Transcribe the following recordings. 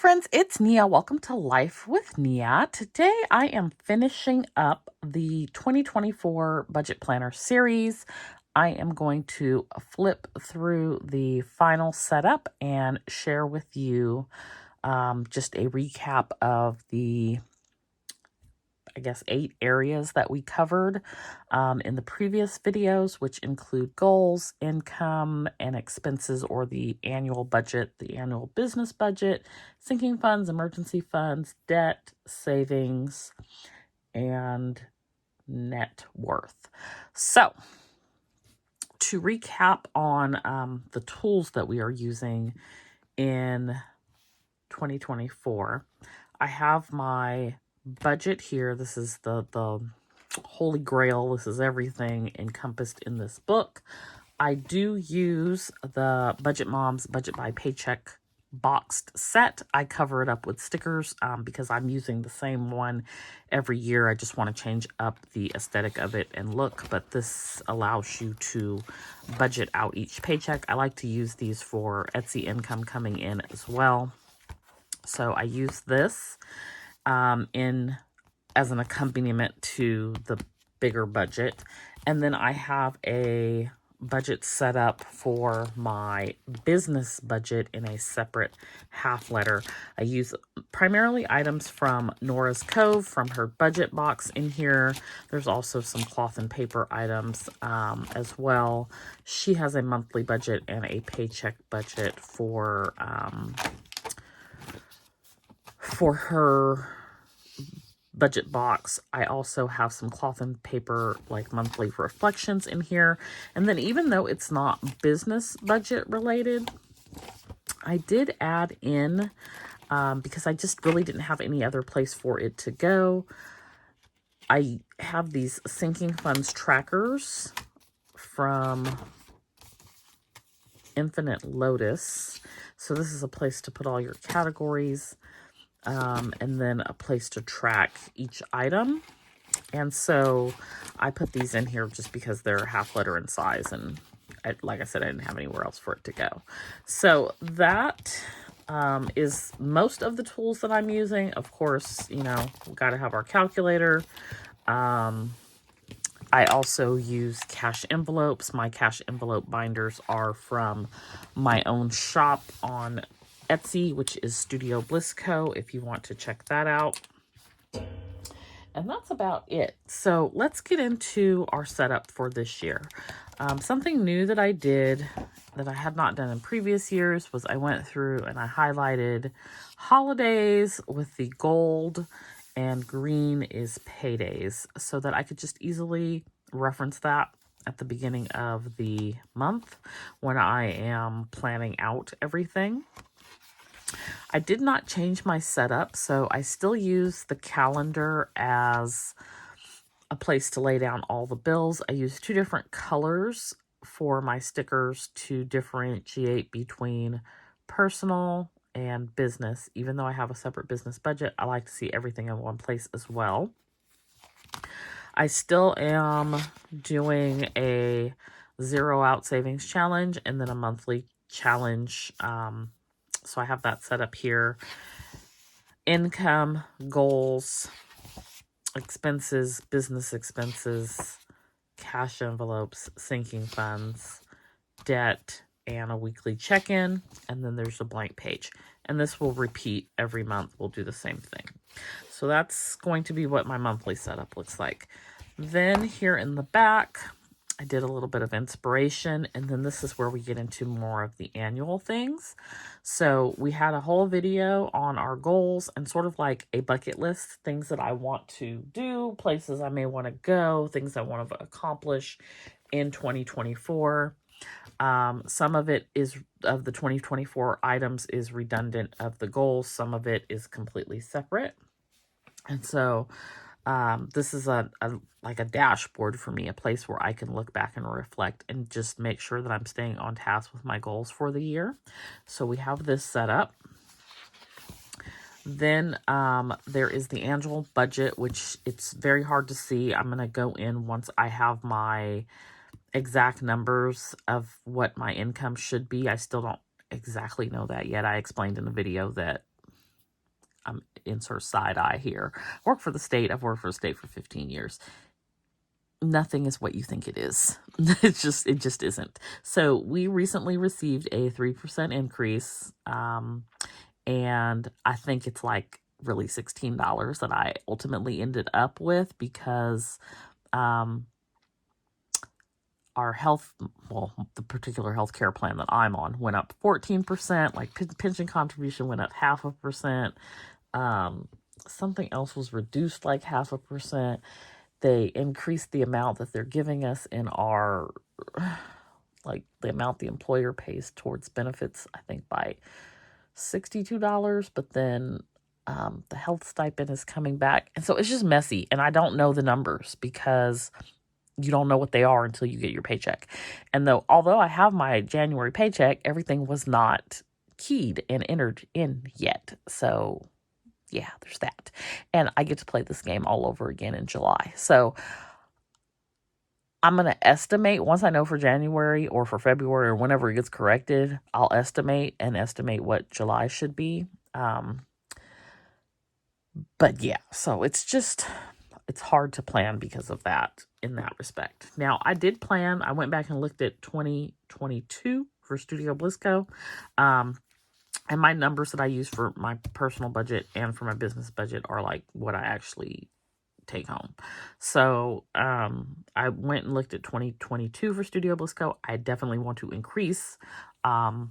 friends, it's Nia. Welcome to Life with Nia. Today I am finishing up the 2024 Budget Planner series. I am going to flip through the final setup and share with you just a recap of the 8 areas that we covered in the previous videos, which include goals, income, and expenses, or the annual budget, the annual business budget, sinking funds, emergency funds, debt, savings, and net worth. So, to recap on the tools that we are using in 2024, I have my budget here. This is the holy grail. This is everything encompassed in this book. I do use the Budget Moms Budget by Paycheck boxed set. I cover it up with stickers because I'm using the same one every year. I just want to change up the aesthetic of it and look, but this allows you to budget out each paycheck. I like to use these for Etsy income coming in as well. So I use this as an accompaniment to the bigger budget. And then I have a budget set up for my business budget in a separate half letter. I use primarily items from Nora's Cove, from her budget box in here. There's also some cloth and paper items as well. She has a monthly budget and a paycheck budget for her budget box. I also have some cloth and paper like monthly reflections in here. And then even though it's not business budget related, I did add in, because I just really didn't have any other place for it to go, I have these sinking funds trackers from Infinite Lotus. So this is a place to put all your categories, and then a place to track each item. And so I put these in here just because they're half letter in size, and like I said, I didn't have anywhere else for it to go. So that is most of the tools that I'm using. Of course, we've got to have our calculator. I also use cash envelopes. My cash envelope binders are from my own shop on Etsy, which is Studio Bliss Co, if you want to check that out. And that's about it. So let's get into our setup for this year. Something new that I did that I had not done in previous years was I went through and I highlighted holidays with the gold, and green is paydays, so that I could just easily reference that at the beginning of the month when I am planning out everything. I did not change my setup, so I still use the calendar as a place to lay down all the bills. I use 2 different colors for my stickers to differentiate between personal and business. Even though I have a separate business budget, I like to see everything in one place as well. I still am doing a 0 out savings challenge and then a monthly challenge. So I have that set up here. Income, goals, expenses, business expenses, cash envelopes, sinking funds, debt, and a weekly check-in. And then there's a blank page. And this will repeat every month. We'll do the same thing. So that's going to be what my monthly setup looks like. Then here in the back, I did a little bit of inspiration, and then this is where we get into more of the annual things. So we had a whole video on our goals and sort of like a bucket list, things that I want to do, places I may want to go, things I want to accomplish in 2024. Some of it of the 2024 items is redundant of the goals. Some of it is completely separate. And so this is like a dashboard for me, a place where I can look back and reflect and just make sure that I'm staying on task with my goals for the year. So we have this set up. Then there is the annual budget, which it's very hard to see. I'm going to go in once I have my exact numbers of what my income should be. I still don't exactly know that yet. I explained in the video that insert side eye here. Work for the state. I've worked for the state for 15 years. Nothing is what you think it is. It just isn't. So we recently received a 3% increase. And I think it's like really $16 that I ultimately ended up with because, our the particular healthcare plan that I'm on went up 14%, like pension contribution went up 0.5%. Something else was reduced like 0.5%. They increased the amount that they're giving us in our, like the amount the employer pays towards benefits, I think by $62, but then the health stipend is coming back. And so it's just messy. And I don't know the numbers because you don't know what they are until you get your paycheck. And although I have my January paycheck, everything was not keyed and entered in yet. So yeah, there's that. And I get to play this game all over again in July. So I'm going to estimate, once I know for January or for February or whenever it gets corrected, I'll estimate what July should be. But yeah, so it's hard to plan because of that in that respect. Now, I went back and looked at 2022 for Studio Bliss Co. And my numbers that I use for my personal budget and for my business budget are like what I actually take home. So I went and looked at 2022 for Studio Bliss Co. I definitely want to increase the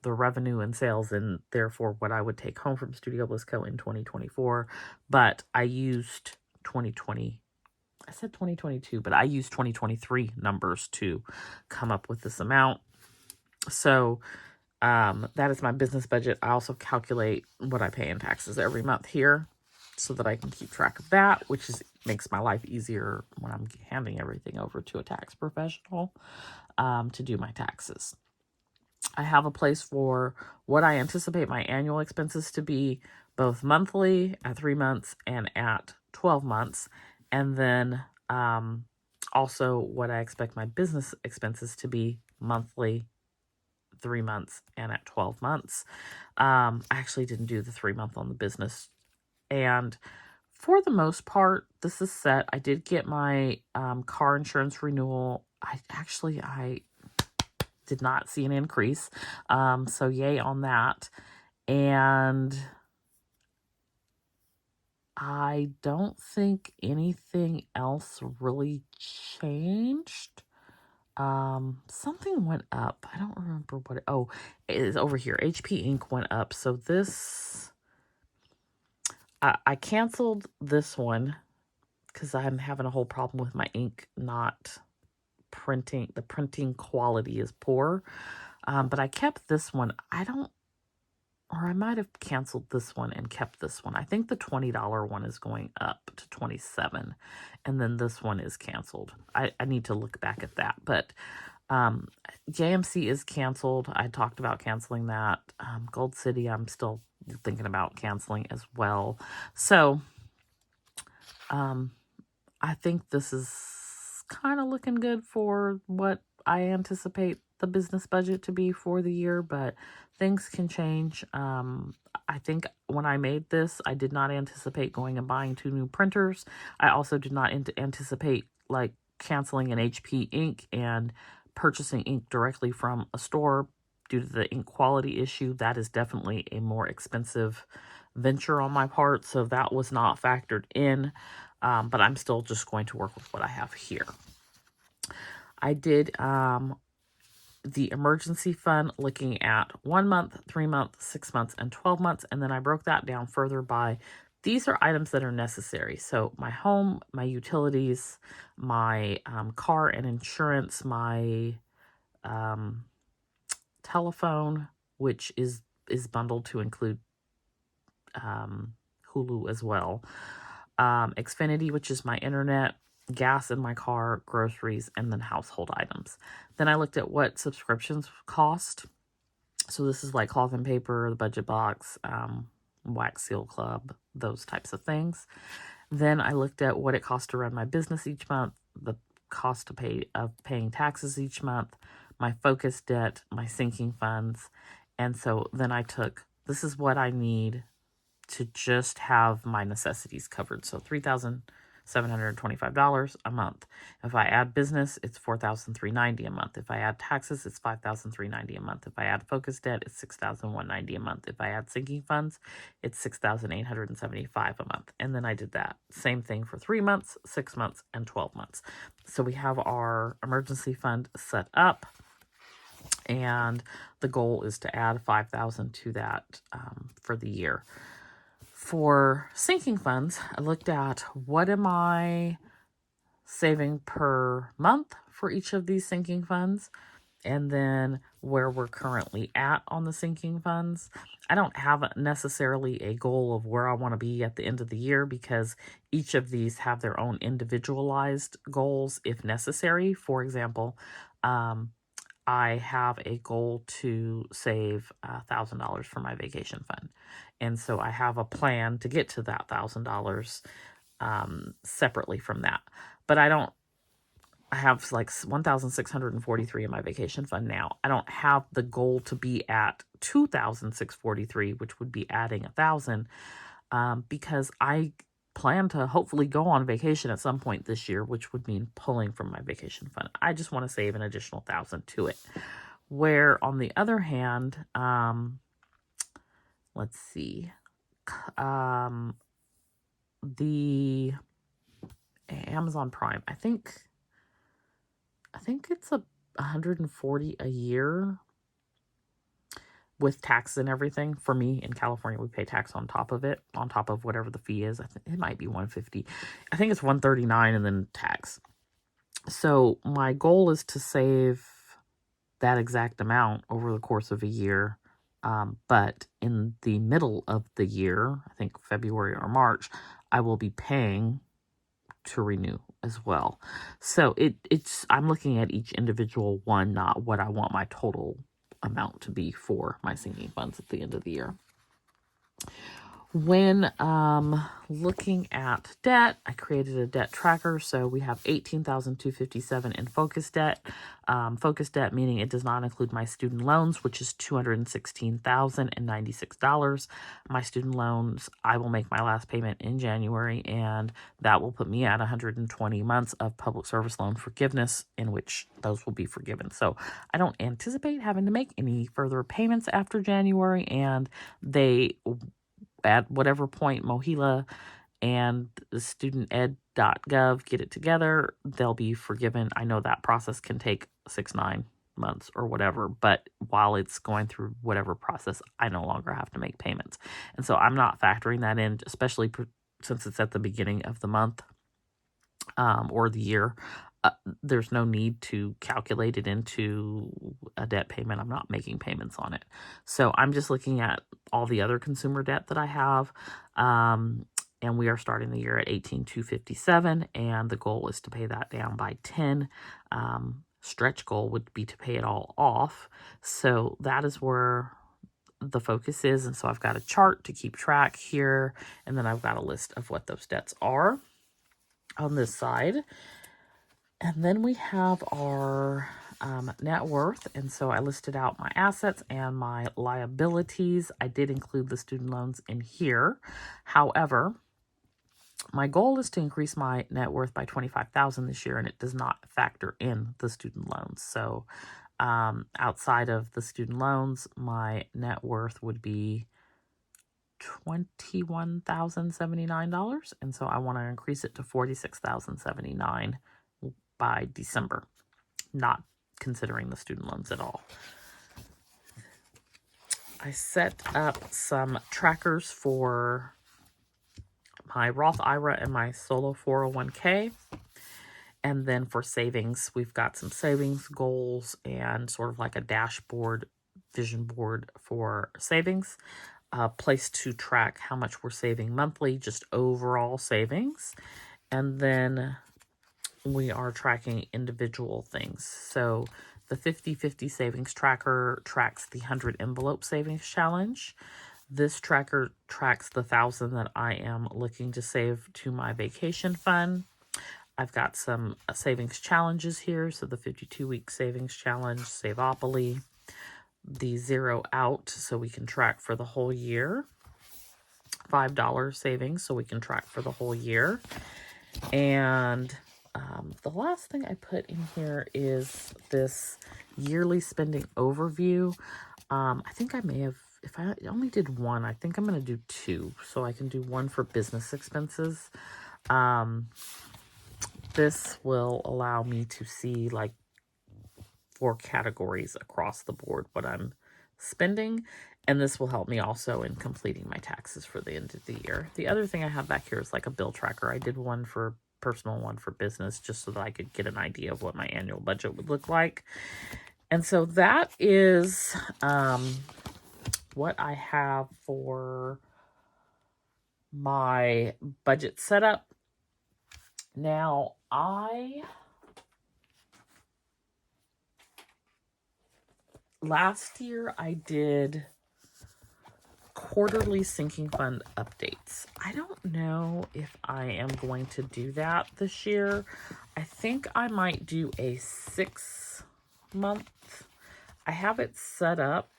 revenue and sales and therefore what I would take home from Studio Bliss Co. in 2024. But I used 2020. I said 2022, but I used 2023 numbers to come up with this amount. So that is my business budget. I also calculate what I pay in taxes every month here so that I can keep track of that, which makes my life easier when I'm handing everything over to a tax professional to do my taxes. I have a place for what I anticipate my annual expenses to be, both monthly at 3 months and at 12 months. And then also what I expect my business expenses to be monthly, 3 months, and at 12 months. I actually didn't do the 3 month on the business. And for the most part, this is set. I did get my car insurance renewal. I did not see an increase. So yay on that. And I don't think anything else really changed. Something went up. I don't remember what it is over here. HP Ink went up. So this, I canceled this one because I'm having a whole problem with my ink not printing. The printing quality is poor. But I kept this one. I might have canceled this one and kept this one. I think the $20 one is going up to $27, and then this one is canceled. I need to look back at that, but JMC is canceled. I talked about canceling that. Gold City, I'm still thinking about canceling as well. So I think this is kind of looking good for what I anticipate the business budget to be for the year, but things can change. I think when I made this, I did not anticipate going and buying 2 new printers. I also did not anticipate like canceling an HP ink and purchasing ink directly from a store due to the ink quality issue. That is definitely a more expensive venture on my part, so that was not factored in. But I'm still just going to work with what I have here. I did the emergency fund looking at 1 month, 3 months, 6 months, and 12 months. And then I broke that down further by these are items that are necessary. So my home, my utilities, my car and insurance, my telephone, which is bundled to include Hulu as well. Xfinity, which is my internet, gas in my car, groceries, and then household items. Then I looked at what subscriptions cost. So this is like Cloth and Paper, the Budget Box, Wax Seal Club, those types of things. Then I looked at what it cost to run my business each month, the cost of paying taxes each month, my focus debt, my sinking funds. And so then I took, this is what I need to just have my necessities covered. So $3,725 a month. If I add business, it's $4,390 a month. If I add taxes, it's $5,390 a month. If I add focus debt, it's $6,190 a month. If I add sinking funds, it's $6,875 a month. And then I did that same thing for 3 months, 6 months, and 12 months. So we have our emergency fund set up, and the goal is to add $5,000 to that for the year. For sinking funds, I looked at what am I saving per month for each of these sinking funds, and then where we're currently at on the sinking funds. I don't have necessarily a goal of where I want to be at the end of the year, because each of these have their own individualized goals if necessary. For example, I have a goal to save $1,000 for my vacation fund. And so I have a plan to get to that $1,000 separately from that. But I have like 1,643 in my vacation fund now. I don't have the goal to be at 2,643, which would be adding 1,000, because I plan to hopefully go on vacation at some point this year, which would mean pulling from my vacation fund. I just want to save an additional 1,000 to it. Where on the other hand, let's see, the Amazon Prime, I think it's $140 a year with taxes and everything. For me in California, we pay tax on top of it, on top of whatever the fee is. I think it might be $150. I think it's $139 and then tax. So my goal is to save that exact amount over the course of a year. But in the middle of the year, I think February or March, I will be paying to renew as well. So I'm looking at each individual one, not what I want my total amount to be for my sinking funds at the end of the year. When looking at debt, I created a debt tracker. So we have $18,257 in focus debt. Focus debt meaning it does not include my student loans, which is $216,096. My student loans, I will make my last payment in January, and that will put me at 120 months of public service loan forgiveness, in which those will be forgiven. So I don't anticipate having to make any further payments after January, and they, at whatever point MOHELA and the studented.gov get it together, they'll be forgiven. I know that process can take 6-9 months or whatever, but while it's going through whatever process, I no longer have to make payments. And so I'm not factoring that in, especially since it's at the beginning of the month or the year. There's no need to calculate it into a debt payment. I'm not making payments on it. So I'm just looking at all the other consumer debt that I have. And we are starting the year at $18,257, and the goal is to pay that down by 10. Stretch goal would be to pay it all off. So that is where the focus is. And so I've got a chart to keep track here, and then I've got a list of what those debts are on this side. And then we have our net worth. And so I listed out my assets and my liabilities. I did include the student loans in here. However, my goal is to increase my net worth by $25,000 this year, and it does not factor in the student loans. So outside of the student loans, my net worth would be $21,079. And so I want to increase it to $46,079 by December, not considering the student loans at all. I set up some trackers for my Roth IRA and my solo 401k. And then for savings, we've got some savings goals and sort of like a dashboard, vision board for savings. A place to track how much we're saving monthly, just overall savings. And then we are tracking individual things. So the 50/50 savings tracker tracks the 100 envelope savings challenge. This tracker tracks the 1,000 that I am looking to save to my vacation fund. I've got some savings challenges here. So the 52-week savings challenge, Saveopoly, the 0 out, so we can track for the whole year. $5 savings so we can track for the whole year. And the last thing I put in here is this yearly spending overview. I think I may have, if I only did one, I think I'm going to do two. So I can do one for business expenses. This will allow me to see like 4 categories across the board what I'm spending. And this will help me also in completing my taxes for the end of the year. The other thing I have back here is like a bill tracker. I did one for personal, one for business, just so that I could get an idea of what my annual budget would look like. And so that is what I have for my budget setup. Now, last year I did quarterly sinking fund updates. I don't know if I am going to do that this year. I think I might do a 6-month. I have it set up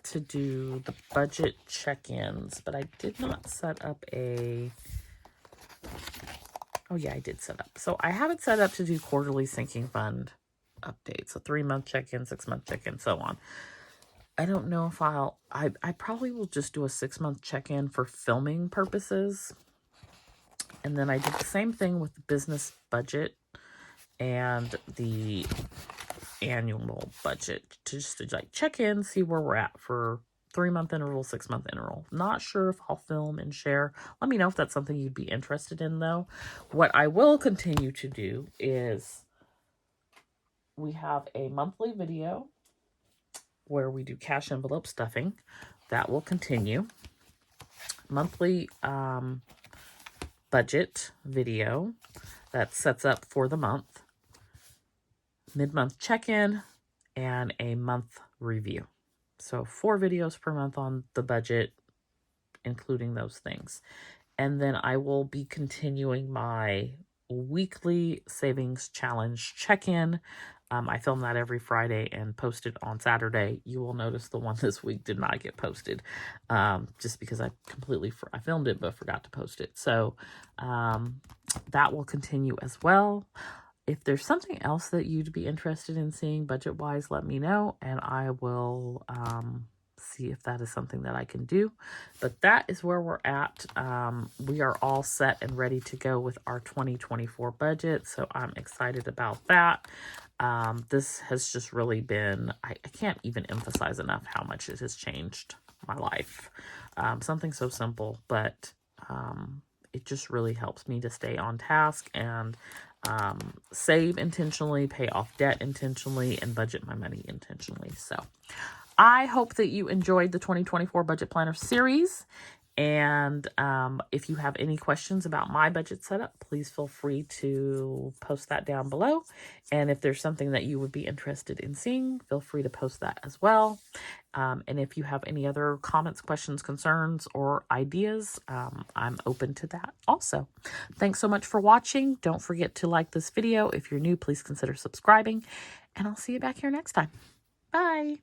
to do the budget check-ins, but I did not set up a... Oh yeah, I did set up. So I have it set up to do quarterly sinking fund updates. So 3-month check-in, 6-month check-in, so on. I don't know if I probably will just do a 6-month check-in for filming purposes. And then I did the same thing with the business budget and the annual budget to just like check in, see where we're at for 3-month interval, 6-month interval. Not sure if I'll film and share. Let me know if that's something you'd be interested in though. What I will continue to do is we have a monthly video where we do cash envelope stuffing. That will continue. Monthly budget video that sets up for the month. Mid-month check-in and a month review. So 4 videos per month on the budget, including those things. And then I will be continuing my weekly savings challenge check-in. I film that every Friday and post it on Saturday. You will notice the one this week did not get posted just because I filmed it but forgot to post it. So that will continue as well. If there's something else that you'd be interested in seeing budget-wise, let me know, and I will see if that is something that I can do. But that is where we're at. We are all set and ready to go with our 2024 budget, so I'm excited about that. This has just really been, I can't even emphasize enough how much it has changed my life. Something so simple, but it just really helps me to stay on task and save intentionally, pay off debt intentionally, and budget my money intentionally. So I hope that you enjoyed the 2024 Budget Planner series. And if you have any questions about my budget setup, please feel free to post that down below. And if there's something that you would be interested in seeing, feel free to post that as well. And if you have any other comments, questions, concerns, or ideas, I'm open to that also. Thanks so much for watching. Don't forget to like this video. If you're new, please consider subscribing. And I'll see you back here next time. Bye.